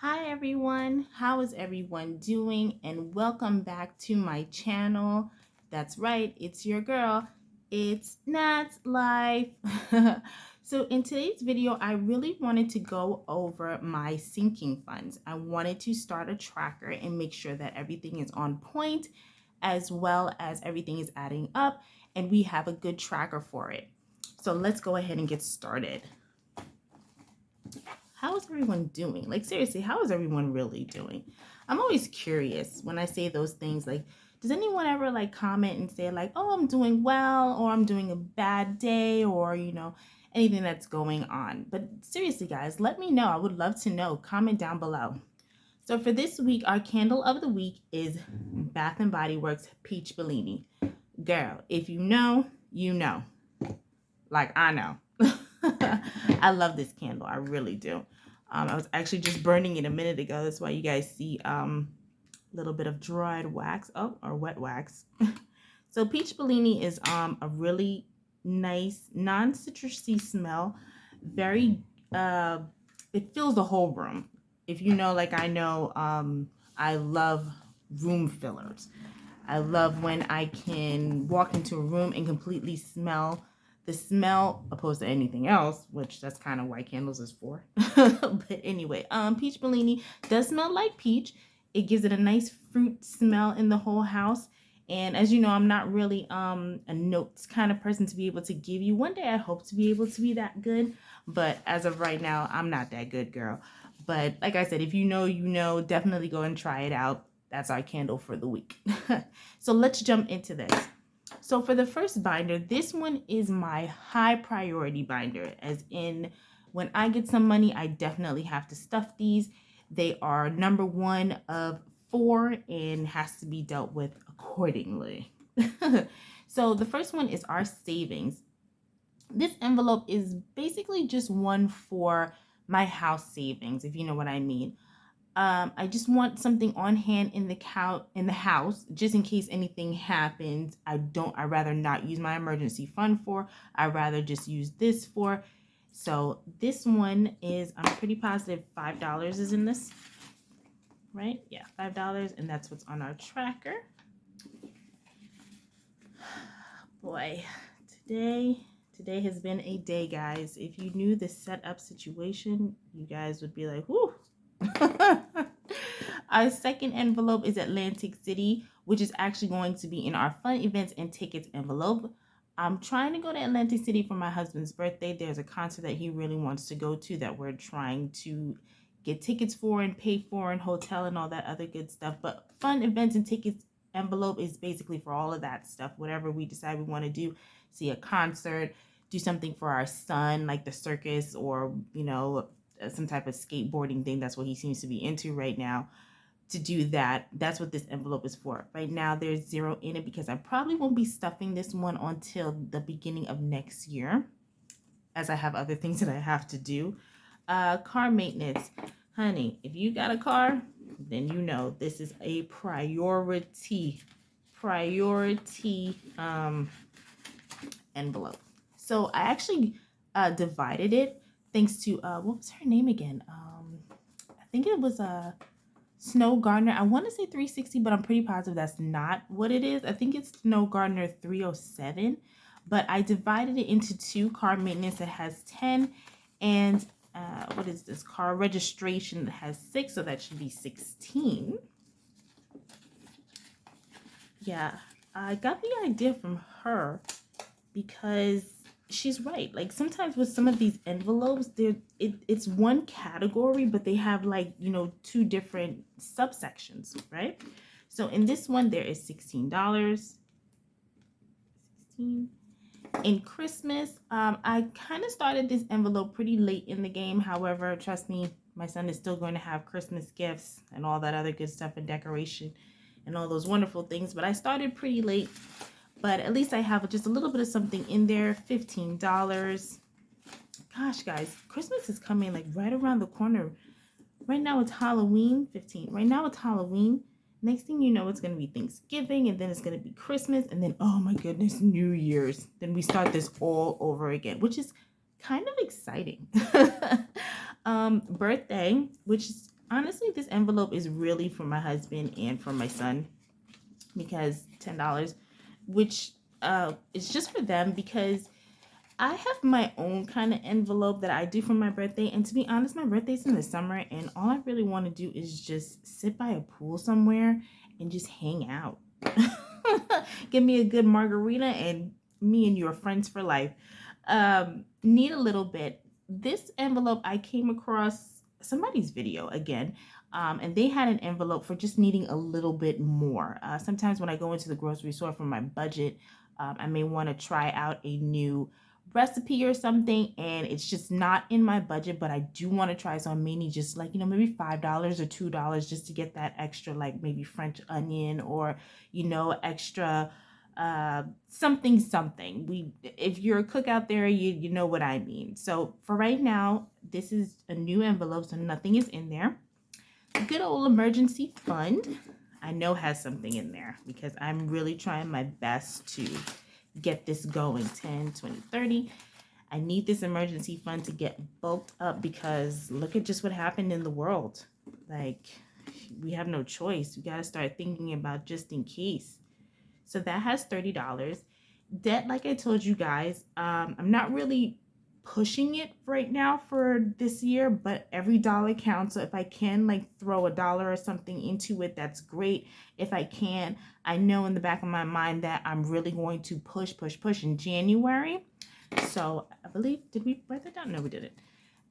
Hi everyone, how is everyone doing? And welcome back to my channel. That's right, it's your girl. It's Nat's Life. So in today's video, I really wanted to go over my sinking funds. I wanted to start a tracker and make sure that everything is on point as well as everything is adding up and we have a good tracker for it. So let's go ahead and get started. How is everyone doing? Like, seriously, how is everyone really doing? I'm always curious when I say those things. Like, does anyone ever like comment and say like, oh, I'm doing well, or I'm doing a bad day, or anything that's going on? But seriously, guys, let me know. I would love to know. Comment down below. So for this week, our candle of the week is Bath and Body Works Peach Bellini. Girl, if you know, you know. Like I know. I love this candle. I really do. I was actually just burning it a minute ago. That's why you guys see a little bit of dried wax. Oh, or wet wax. So Peach Bellini is a really nice non-citrusy smell. Very it fills the whole room. If you know, like I know, I love room fillers. I love when I can walk into a room and completely smell the smell opposed to anything else, which that's kind of why candles is for. But anyway, Peach Bellini does smell like peach. It gives it a nice fruit smell in the whole house. And as you know, I'm not really a notes kind of person to be able to give you. One day I hope to be able to be that good. But as of right now, I'm not that good, girl. But like I said, if you know, you know, definitely go and try it out. That's our candle for the week. So let's jump into this. So for the first binder, this one is my high priority binder, as in when I get some money, I definitely have to stuff these. They are number one of 4 and has to be dealt with accordingly. So the first one is our savings. This envelope is basically just one for my house savings, if you know what I mean. I just want something on hand in the house, just in case anything happens. I'd rather not use my emergency fund for. I'd rather just use this for. So this one is, I'm pretty positive $5 is in this, right? Yeah, $5, and that's what's on our tracker. Boy, today has been a day, guys. If you knew the setup situation, you guys would be like, whoo. Our second envelope is Atlantic City, which is actually going to be in our fun events and tickets envelope. I'm trying to go to Atlantic City for my husband's birthday. There's a concert that he really wants to go to that we're trying to get tickets for and pay for, and hotel and all that other good stuff. But fun events and tickets envelope is basically for all of that stuff. Whatever we decide we want to do, see a concert, do something for our son, like the circus, or some type of skateboarding thing. That's what he seems to be into right now. To do that, that's what this envelope is for. Right now there's 0 in it because I probably won't be stuffing this one until the beginning of next year, as I have other things that I have to do. Car maintenance. Honey, if you got a car, then you know this is a priority envelope. So I actually divided it thanks to what was her name again? I think it was Snow Gardner. I want to say 360, but I'm pretty positive that's not what it is. I think it's Snow Gardner 307, but I divided it into 2. Car maintenance that has 10, and what is this? Car registration that has 6, so that should be 16. Yeah, I got the idea from her because she's right. Like sometimes with some of these envelopes, it's one category, but they have like 2 different subsections, right? So in this one there is $16. 16. In Christmas, I kind of started this envelope pretty late in the game. However, trust me, my son is still going to have Christmas gifts and all that other good stuff and decoration and all those wonderful things, but I started pretty late. But at least I have just a little bit of something in there. $15. Gosh, guys, Christmas is coming like right around the corner. Right now it's Halloween. 15. Right now it's Halloween. Next thing you know, it's going to be Thanksgiving, and then it's going to be Christmas, and then, oh my goodness, New Year's. Then we start this all over again, which is kind of exciting. Birthday, which is Honestly, this envelope is really for my husband and for my son, because $10, which is just for them, because I have my own kind of envelope that I do for my birthday. And to be honest, my birthday's in the summer, and all I really want to do is just sit by a pool somewhere and just hang out. Give me a good margarita, and me and you are friends for life. Need a little bit. This envelope, I came across somebody's video again. And they had an envelope for just needing a little bit more. Sometimes when I go into the grocery store for my budget, I may want to try out a new recipe or something, and it's just not in my budget, but I do want to try. So I may need just like, maybe $5 or $2 just to get that extra, like maybe French onion, or, extra something. If you're a cook out there, you know what I mean. So for right now, this is a new envelope, so nothing is in there. Good old emergency fund, I know has something in there, because I'm really trying my best to get this going. 10, 20, 30. I need this emergency fund to get bulked up, because look at just what happened in the world. Like, we have no choice. We got to start thinking about just in case. So that has $30. Debt, like I told you guys, I'm not really pushing it right now for this year, but every dollar counts. So if I can like throw $1 or something into it, that's great. If I can, I know in the back of my mind that I'm really going to push in January. So I believe, did we write that down? No, we didn't.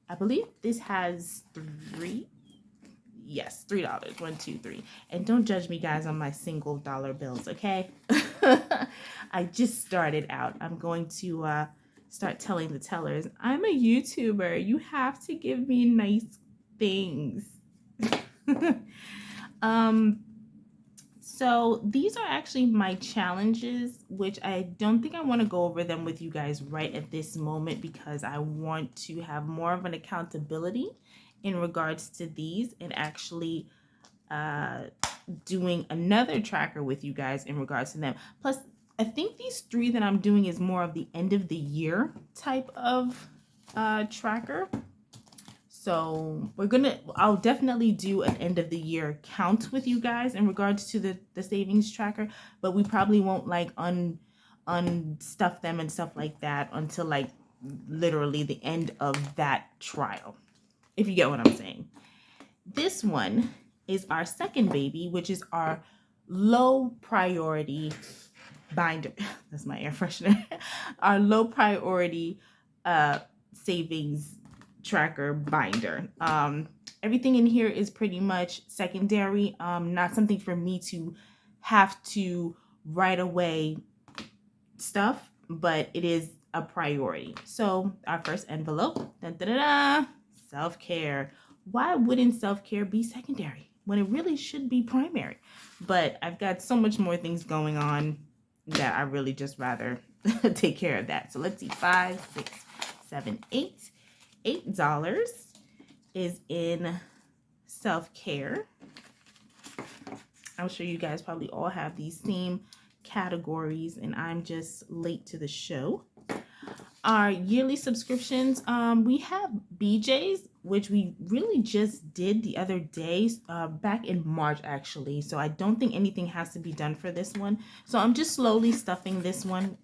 I believe this has $3. Yes, $3. 1, 2, 3. And don't judge me, guys, on my single dollar bills, okay? I just started out. I'm going to start telling the tellers, I'm a YouTuber. You have to give me nice things. So these are actually my challenges, which I don't think I want to go over them with you guys right at this moment, because I want to have more of an accountability in regards to these, and actually doing another tracker with you guys in regards to them. Plus, I think these 3 that I'm doing is more of the end of the year type of tracker. So I'll definitely do an end of the year count with you guys in regards to the savings tracker, but we probably won't like unstuff them and stuff like that until like literally the end of that trial, if you get what I'm saying. This one is our second baby, which is our low priority binder. That's my air freshener. Our low priority savings tracker binder. Everything in here is pretty much secondary, not something for me to have to right away stuff, but it is a priority. So our first envelope, self-care. Why wouldn't self-care be secondary when it really should be primary? But I've got so much more things going on that I really just rather take care of that. So let's see, 5, 6, 7, 8. $8 is in self-care. I'm sure you guys probably all have these same categories, and I'm just late to the show. Our yearly subscriptions, we have BJ's, which we really just did the other day, back in March actually. So I don't think anything has to be done for this one. So I'm just slowly stuffing this one,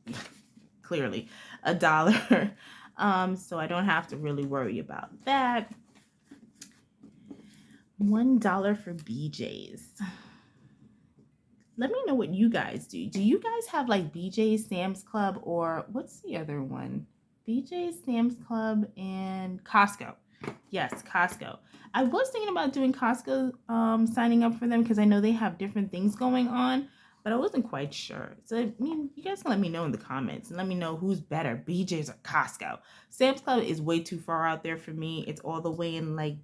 clearly $1. So I don't have to really worry about that. $1 for BJ's. Let me know what you guys do. Do you guys have like BJ's, Sam's Club, or what's the other one? BJ's, Sam's Club, and Costco. Yes, Costco. I was thinking about doing Costco, signing up for them, because I know they have different things going on, but I wasn't quite sure. So, I mean, you guys can let me know in the comments and let me know who's better, BJ's or Costco. Sam's Club is way too far out there for me. It's all the way in like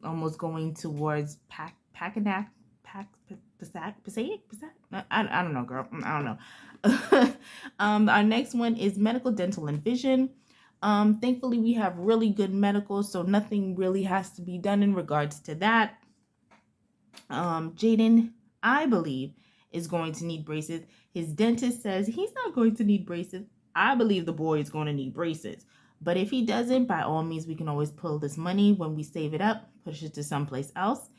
almost going towards Passaic. I don't know, girl. I don't know. Our next one is medical, dental, and vision. Thankfully, we have really good medical, so nothing really has to be done in regards to that. Jaden, I believe, is going to need braces. His dentist says he's not going to need braces. I believe the boy is going to need braces. But if he doesn't, by all means, we can always pull this money when we save it up, push it to someplace else.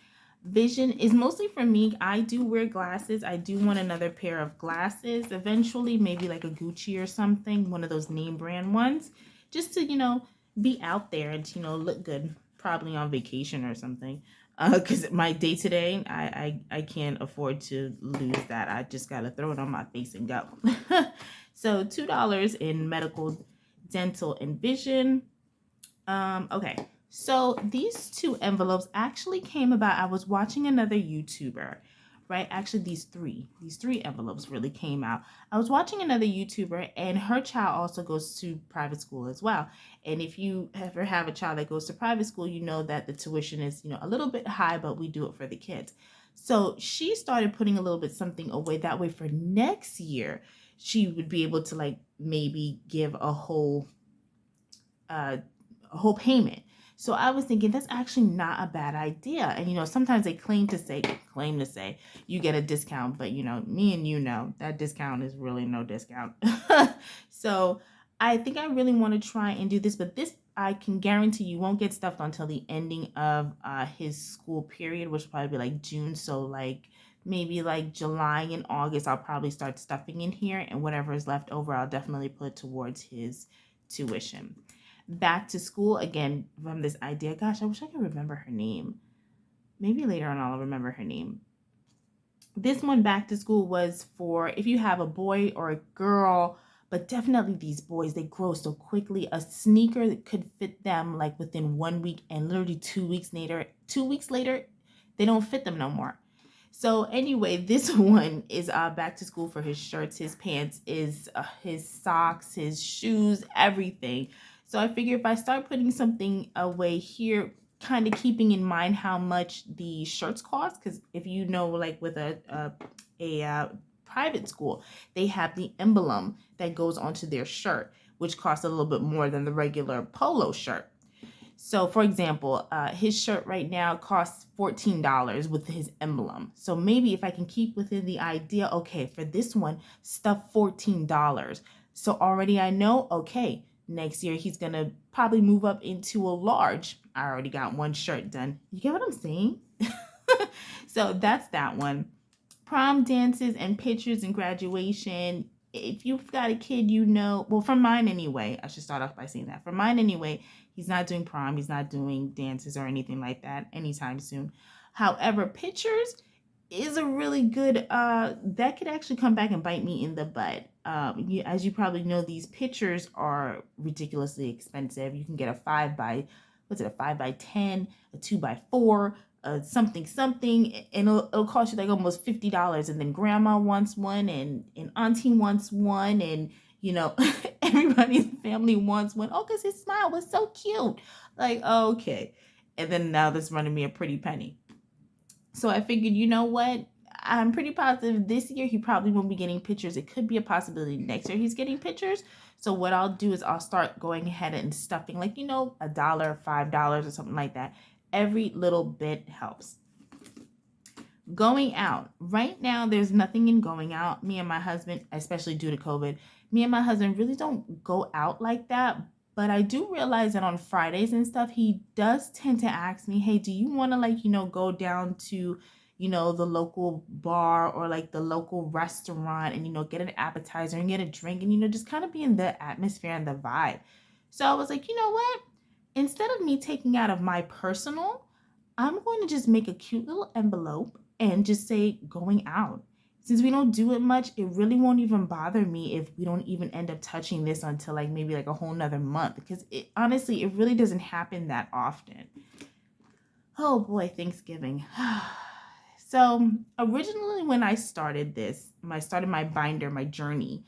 Vision is mostly for me. I do wear glasses. I do want another pair of glasses eventually, maybe like a Gucci or something, one of those name brand ones, just to, be out there and, look good, probably on vacation or something. Because my day to day, I can't afford to lose that. I just got to throw it on my face and go. So $2 in medical, dental, and vision. Okay. So these two envelopes actually came about. I was watching another YouTuber, right? Actually, these three envelopes really came out. I was watching another YouTuber, and her child also goes to private school as well. And if you ever have a child that goes to private school, you know that the tuition is, a little bit high, but we do it for the kids. So she started putting a little bit something away. That way for next year, she would be able to like maybe give a whole payment. So I was thinking that's actually not a bad idea. And sometimes they claim to say you get a discount, but me and that discount is really no discount. So I think I really want to try and do this, but this I can guarantee you won't get stuffed until the ending of his school period, which will probably be like June. So like maybe like July and August, I'll probably start stuffing in here, and whatever is left over, I'll definitely put towards his tuition. Back to school again from this idea. Gosh, I wish I could remember her name. Maybe later on I'll remember her name. This one, back to school, was for if you have a boy or a girl, but definitely these boys, they grow so quickly. A sneaker that could fit them like within 1 week, and literally 2 weeks later, they don't fit them no more. So anyway, this one is back to school for his shirts, his pants, his socks, his shoes, everything. So I figure if I start putting something away here, kind of keeping in mind how much the shirts cost, because if you know, like with a private school, they have the emblem that goes onto their shirt, which costs a little bit more than the regular polo shirt. So, for example, his shirt right now costs $14 with his emblem. So maybe if I can keep within the idea, okay, for this one, stuff $14. So already I know, okay, next year he's going to probably move up into a large. I already got one shirt done. You get what I'm saying? So that's that one. Prom dances and pictures and graduation. If you've got a kid, well, for mine anyway, I should start off by saying that. For mine anyway, he's not doing prom. He's not doing dances or anything like that anytime soon. However, pictures is a really good, that could actually come back and bite me in the butt. As you probably know, these pictures are ridiculously expensive. You can get a 5x10, a 2x4, something, and it'll cost you like almost $50. And then grandma wants one, and auntie wants one, and everybody in the family wants one. Oh, because his smile was so cute. Like, okay. And then now this running me a pretty penny. So I figured, you know what? I'm pretty positive this year he probably won't be getting pictures. It could be a possibility next year he's getting pictures. So what I'll do is I'll start going ahead and stuffing like, $1, $5 or something like that. Every little bit helps. Going out. Right now, there's nothing in going out. Me and my husband, especially due to COVID, me and my husband really don't go out like that. But I do realize that on Fridays and stuff, he does tend to ask me, hey, do you want to go down to, the local bar or like the local restaurant and, get an appetizer and get a drink and, just kind of be in the atmosphere and the vibe. So I was like, you know what? Instead of me taking out of my personal, I'm going to just make a cute little envelope and just say going out. Since we don't do it much, it really won't even bother me if we don't even end up touching this until maybe a whole nother month. Because honestly, it really doesn't happen that often. Oh boy, Thanksgiving. So originally when I started this, I started my binder, my journey,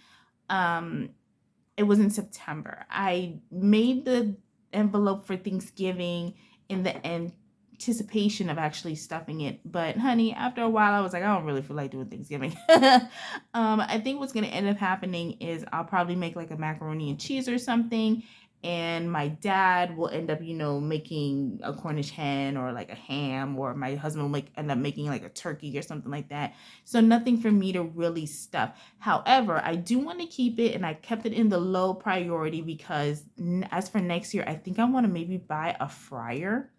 it was in September. I made the envelope for Thanksgiving in the anticipation of actually stuffing it. But honey, after a while, I was like, I don't really feel like doing Thanksgiving. I think what's going to end up happening is I'll probably make like a macaroni and cheese or something. and my dad will end up, making a Cornish hen or like a ham, or my husband will end up making like a turkey or something like that. So nothing for me to really stuff. However, I do want to keep it, and I kept it in the low priority because as for next year, I think I want to maybe buy a fryer.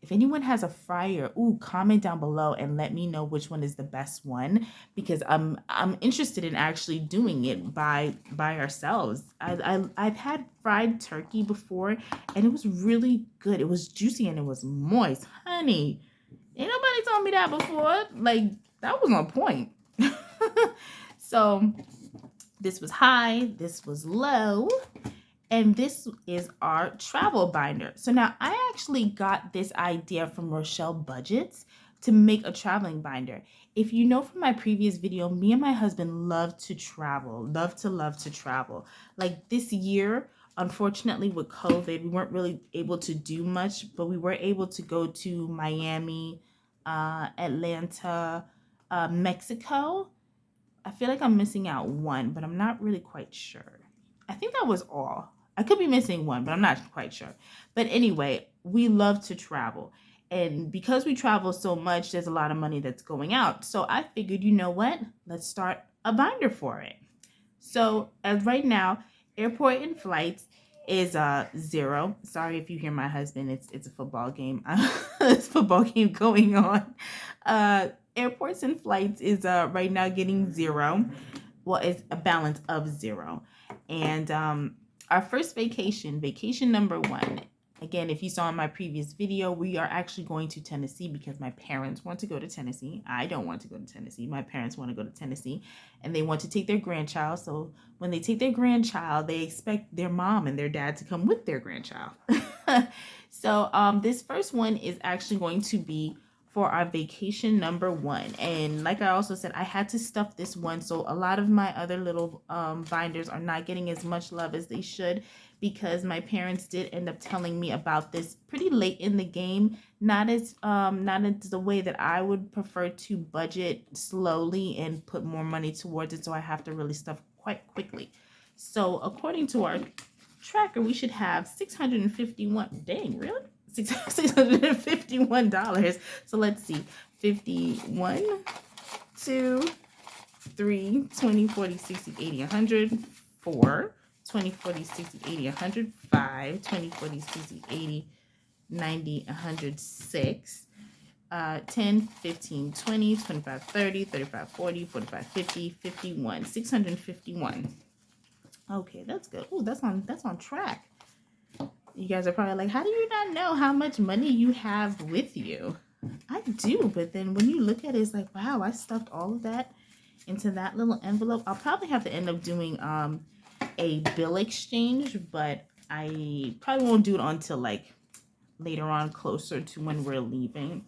If anyone has a fryer, comment down below and let me know which one is the best one, because I'm interested in actually doing it by ourselves. I've had fried turkey before, and it was really good. It was juicy and it was moist. Honey, ain't nobody told me that before. Like, that was on point. So this was high, this was low. And this is our travel binder. So now I actually got this idea from Rochelle Budgets to make a traveling binder. If you know from my previous video, me and my husband love to travel, love to travel. Like this year, unfortunately with COVID, we weren't really able to do much, but we were able to go to Miami, Atlanta, Mexico. I feel like I'm missing out one, but I'm not really quite sure. I think that was all. I could be missing one, but I'm not quite sure. But anyway, we love to travel. And because we travel so much, there's a lot of money that's going out. So I figured, you know what? Let's start a binder for it. So as right now, airport and flights is 0. Sorry if you hear my husband. It's a football game. It's a football game going on. Airports and flights is right now getting 0. Well, it's a balance of 0. And our first vacation number 1. Again, if you saw in my previous video, we are actually going to Tennessee because my parents want to go to Tennessee. I don't want to go to Tennessee. My parents want to go to Tennessee, and they want to take their grandchild. So when they take their grandchild, they expect their mom and their dad to come with their grandchild. So this first one is actually going to be for our vacation number 1. And like I also said, I had to stuff this one. So a lot of my other little binders are not getting as much love as they should, because my parents did end up telling me about this pretty late in the game. Not as the way that I would prefer to budget slowly and put more money towards it. So I have to really stuff quite quickly. So according to our tracker, we should have $651. Dang, really? $651. So let's see. 51, 2, 3, 20, 40, 60, 80, 100, 4, 20, 40, 60, 80, 100, 5, 20, 40, 60, 80, 90, 106, 10, 15, 20, 25, 30, 35, 40, 45, 50, 51, 651. Okay, that's good. Oh, that's on track. You guys are probably like, how do you not know how much money you have with you? I do, but then when you look at it, it's like, wow, I stuffed all of that into that little envelope. I'll probably have to end up doing a bill exchange, but I probably won't do it until like later on, closer to when we're leaving.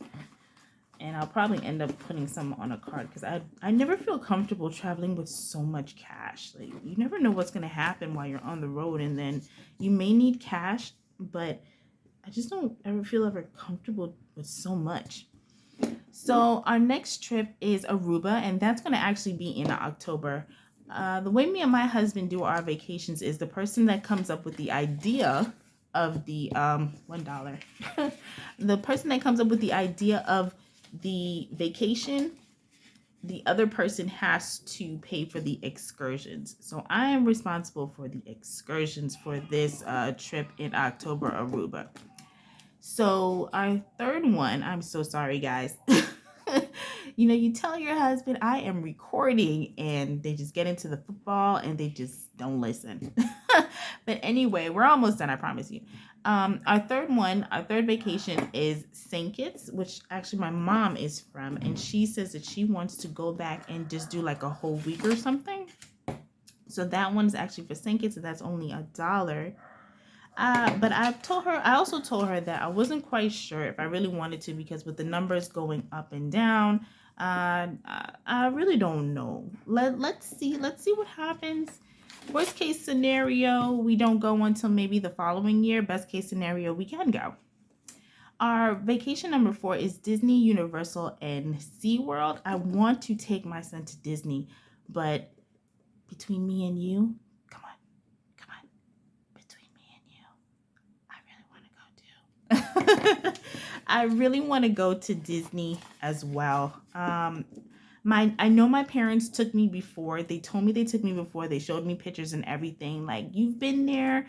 And I'll probably end up putting some on a card, because I never feel comfortable traveling with so much cash. Like, you never know what's going to happen while you're on the road, and then you may need cash, but I just don't ever feel comfortable with so much. So our next trip is Aruba, and that's going to actually be in October. The way me and my husband do our vacations is the person that comes up with the idea of the $1 the person that comes up with the idea of the vacation, the other person has to pay for the excursions. So I am responsible for the excursions for this trip in October, Aruba. So our third one, I'm so sorry, guys. You tell your husband I am recording, and they just get into the football and they just don't listen. But anyway, we're almost done, I promise you. Our third vacation is St. Kitts, which actually my mom is from, and she says that she wants to go back and just do like a whole week or something. So that one's actually for St. Kitts, and that's only $1. But I also told her that I wasn't quite sure if I really wanted to, because with the numbers going up and down, I really don't know. Let's see what happens. Worst case scenario, we don't go until maybe the following year. Best case scenario, we can go. Our vacation number 4 is Disney, Universal, and SeaWorld. I want to take my son to Disney, but between me and you, come on, between me and you, I really want to go to Disney as well. I know my parents took me before. They told me they took me before. They showed me pictures and everything. Like, you've been there,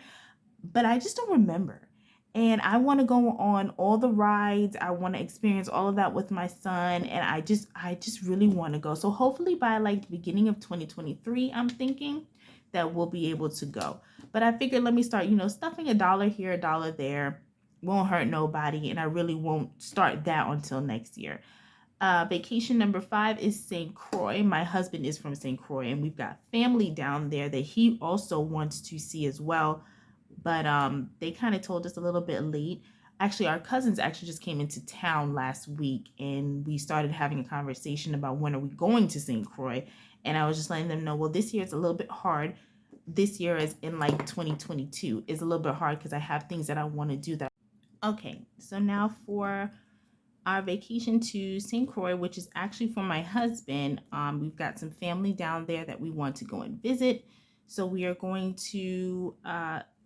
but I just don't remember. And I want to go on all the rides. I want to experience all of that with my son, and I just really want to go. So hopefully by like the beginning of 2023, I'm thinking that we'll be able to go. But I figured, let me start, stuffing a dollar here, a dollar there. Won't hurt nobody, and I really won't start that until next year. Vacation number 5 is St. Croix. My husband is from St. Croix, and we've got family down there that he also wants to see as well. But they kind of told us a little bit late. Actually, our cousins actually just came into town last week, and we started having a conversation about when are we going to St. Croix. And I was just letting them know, well, this year it's a little bit hard. This year, is in like 2022, is a little bit hard because I have things that I want to do. Okay, so now for our vacation to St. Croix, which is actually for my husband. We've got some family down there that we want to go and visit. So we are going to,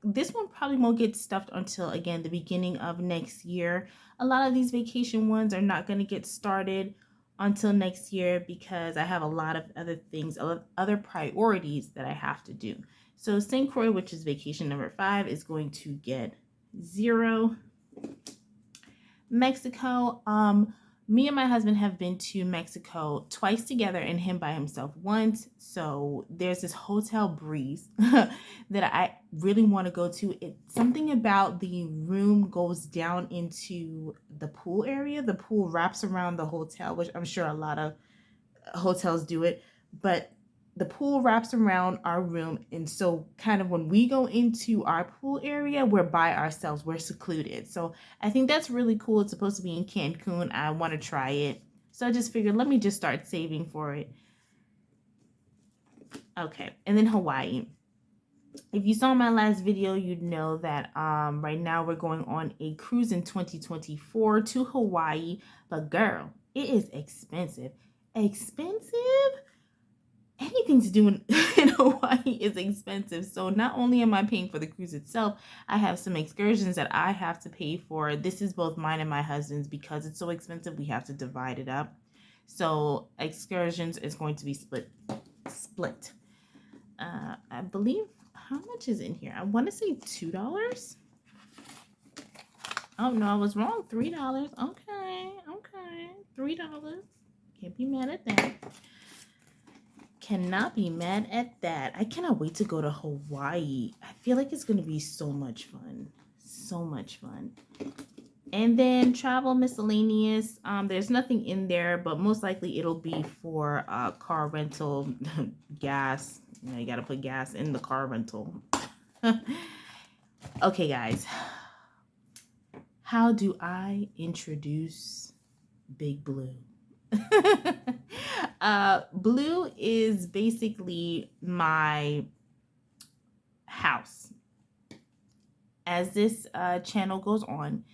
this one probably won't get stuffed until, again, the beginning of next year. A lot of these vacation ones are not going to get started until next year because I have a lot of other things, other priorities that I have to do. So St. Croix, which is vacation number 5, is going to get 0. Mexico. Me and my husband have been to Mexico twice together and him by himself once. So there's this Hotel Breeze that I really want to go to. It's something about the room goes down into the pool area. The pool wraps around the hotel, which I'm sure a lot of hotels do it, but the pool wraps around our room. And so kind of when we go into our pool area, we're by ourselves, we're secluded. So I think that's really cool. It's supposed to be in Cancun. I want to try it. So I just figured, let me just start saving for it. Okay. And then Hawaii. If you saw my last video, you'd know that right now we're going on a cruise in 2024 to Hawaii. But girl, it is expensive. Anything to do in Hawaii is expensive. So not only am I paying for the cruise itself, I have some excursions that I have to pay for. This is both mine and my husband's. Because it's so expensive, we have to divide it up. So excursions is going to be split. I believe, how much is in here? I want to say $2. Oh no, I was wrong. $3. Okay. $3. Can't be mad at that. Cannot be mad at that. I cannot wait to go to Hawaii. I feel like it's going to be so much fun. And then travel miscellaneous. There's nothing in there, but most likely it'll be for car rental, gas. You got to put gas in the car rental. Okay, guys. How do I introduce Big Blue? Blue is basically my house. As this channel goes on,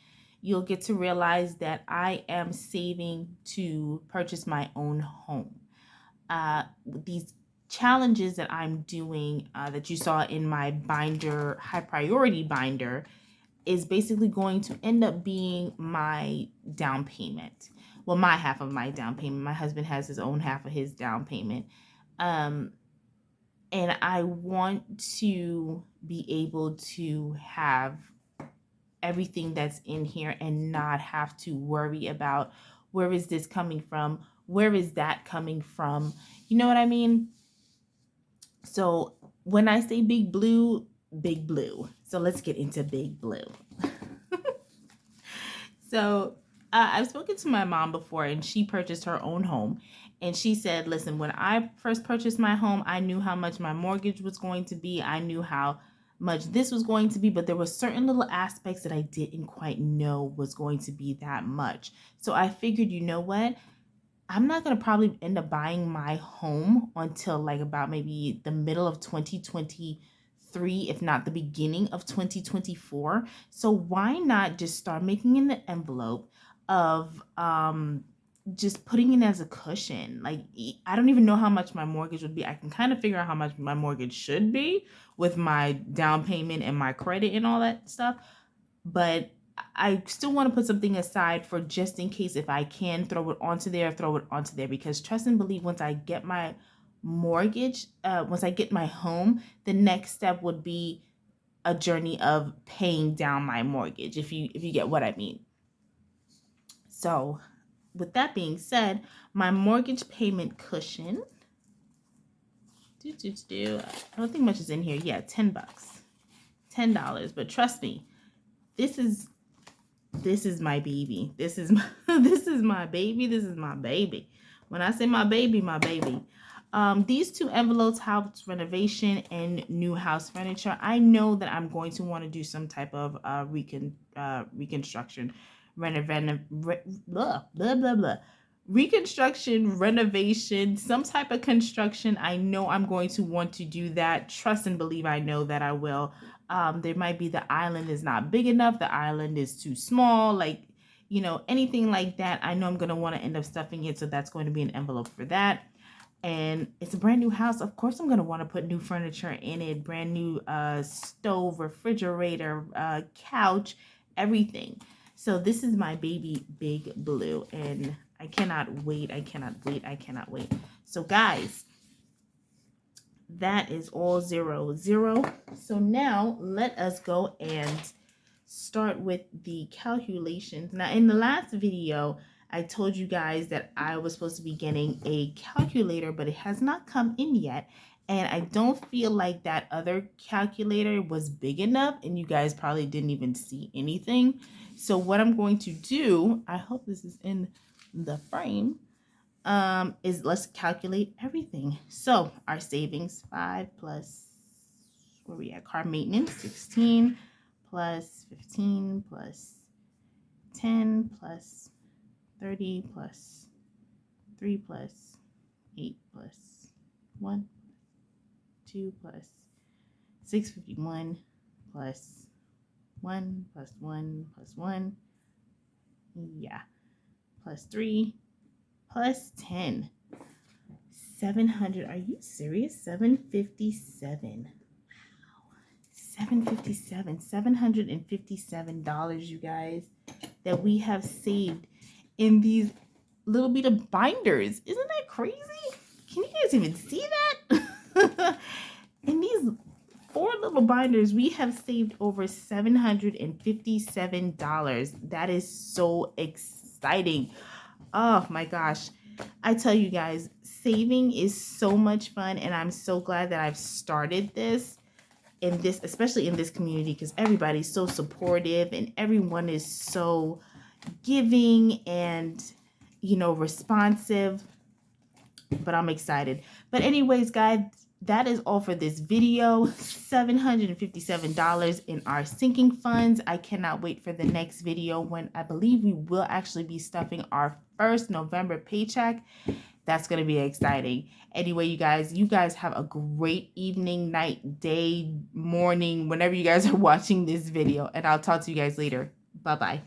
you'll get to realize that I am saving to purchase my own home. These challenges that I'm doing that you saw in my binder, high priority binder, is basically going to end up being my down payment. Well, my half of my down payment. My husband has his own half of his down payment. And I want to be able to have everything that's in here and not have to worry about where is this coming from? Where is that coming from? You know what I mean? So when I say Big Blue. So let's get into Big Blue. So I've spoken to my mom before, and she purchased her own home. And she said, listen, when I first purchased my home, I knew how much my mortgage was going to be. I knew how much this was going to be, but there were certain little aspects that I didn't quite know was going to be that much. So I figured, you know what? I'm not going to probably end up buying my home until like about maybe the middle of 2023, if not the beginning of 2024. So why not just start making in the envelope of just putting in as a cushion? Like, I don't even know how much my mortgage would be. I can kind of figure out how much my mortgage should be with my down payment and my credit and all that stuff. But I still want to put something aside for just in case, if I can throw it onto there, because trust and believe, once I get my mortgage, once I get my home, the next step would be a journey of paying down my mortgage, if you get what I mean. So with that being said, my mortgage payment cushion, I don't think much is in here. Yeah, $10, $10. But trust me, this is my baby. This is my, this is my baby. This is my baby. When I say my baby, my baby. These two envelopes, house renovation and new house furniture. I know that I'm going to want to do some type of reconstruction, reconstruction, renovation, some type of construction. I know I'm going to want to do that. Trust and believe, I know that I will. There might be the island is not big enough, the island is too small, like, you know, anything like that. I know I'm going to want to end up stuffing it, so that's going to be an envelope for that. And it's a brand new house. Of course, I'm going to want to put new furniture in it, brand new stove, refrigerator, couch, everything. So this is my baby Big Blue, and I cannot wait. I cannot wait. I cannot wait. So guys, that is all 0, 0. So now let us go and start with the calculations. Now, in the last video, I told you guys that I was supposed to be getting a calculator, but it has not come in yet. And I don't feel like that other calculator was big enough, and you guys probably didn't even see anything. So what I'm going to do, I hope this is in the frame, is let's calculate everything. So our savings, 5 plus, where we at, car maintenance, 16 plus 15 plus 10 plus 30 plus 3 plus 8 plus 1, 2 plus 651 plus 1 plus 1 plus 1, yeah, plus 3 plus 10, 700. Are you serious? 757. $757, you guys, that we have saved in these little bit of binders. Isn't that crazy? Can you guys even see that? In these 4 little binders, we have saved over $757. That is so exciting. Oh my gosh. I tell you guys, saving is so much fun, and I'm so glad that I've started this, especially in this community, because everybody's so supportive and everyone is so giving and, you know, responsive. But I'm excited. But anyways, guys, that is all for this video. $757 in our sinking funds. I cannot wait for the next video, when I believe we will actually be stuffing our first November paycheck. That's going to be exciting. Anyway, you guys have a great evening, night, day, morning, whenever you guys are watching this video. And I'll talk to you guys later. Bye-bye.